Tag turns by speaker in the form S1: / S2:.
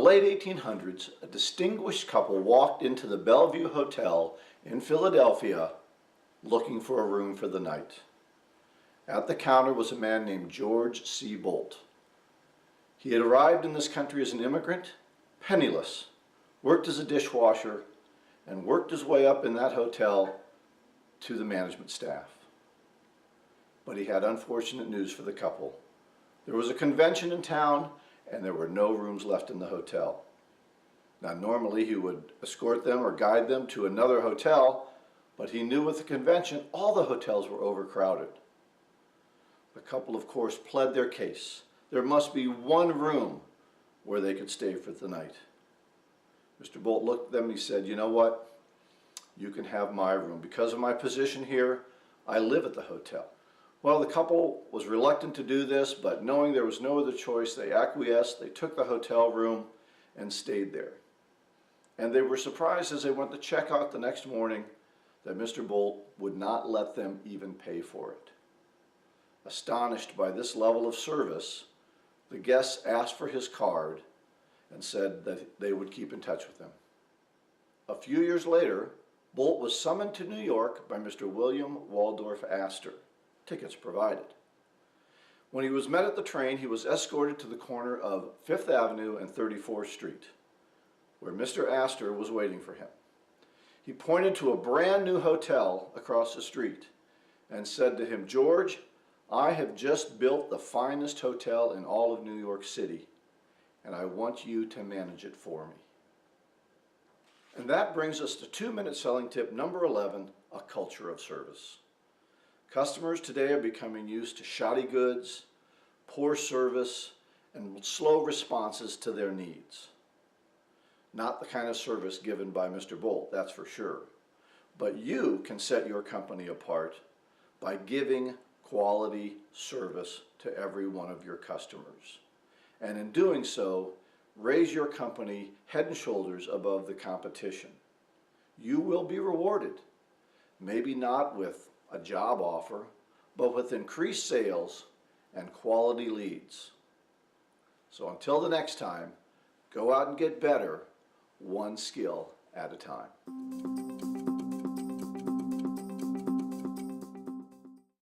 S1: late 1800s, a distinguished couple walked into the Bellevue Hotel in Philadelphia looking for a room for the night. At the counter was a man named George C. Bolt. He had arrived in this country as an immigrant, penniless, worked as a dishwasher, and worked his way up in that hotel to the management staff. But he had unfortunate news for the couple. There was a convention in town, and there were no rooms left in the hotel. Now, normally he would escort them or guide them to another hotel, but he knew with the convention all the hotels were overcrowded. The couple, of course, pled their case. There must be one room where they could stay for the night. Mr. Bolt looked at them and he said, "You know what? You can have my room. Because of my position here, I live at the hotel." Well, the couple was reluctant to do this, but knowing there was no other choice, they acquiesced. They took the hotel room and stayed there. And they were surprised as they went to check out the next morning that Mr. Bolt would not let them even pay for it. Astonished by this level of service, the guests asked for his card and said that they would keep in touch with him. A few years later, Bolt was summoned to New York by Mr. William Waldorf Astor, tickets provided. When he was met at the train, he was escorted to the corner of 5th Avenue and 34th Street, where Mr. Astor was waiting for him. He pointed to a brand new hotel across the street and said to him, "George, I have just built the finest hotel in all of New York City, and I want you to manage it for me." And that brings us to 2-minute selling tip number 11, a culture of service. Customers today are becoming used to shoddy goods, poor service, and slow responses to their needs. Not the kind of service given by Mr. Bolt, that's for sure. But you can set your company apart by giving quality service to every one of your customers. And in doing so, raise your company head and shoulders above the competition. You will be rewarded, maybe not with a job offer, but with increased sales and quality leads. So until the next time, go out and get better, one skill at a time.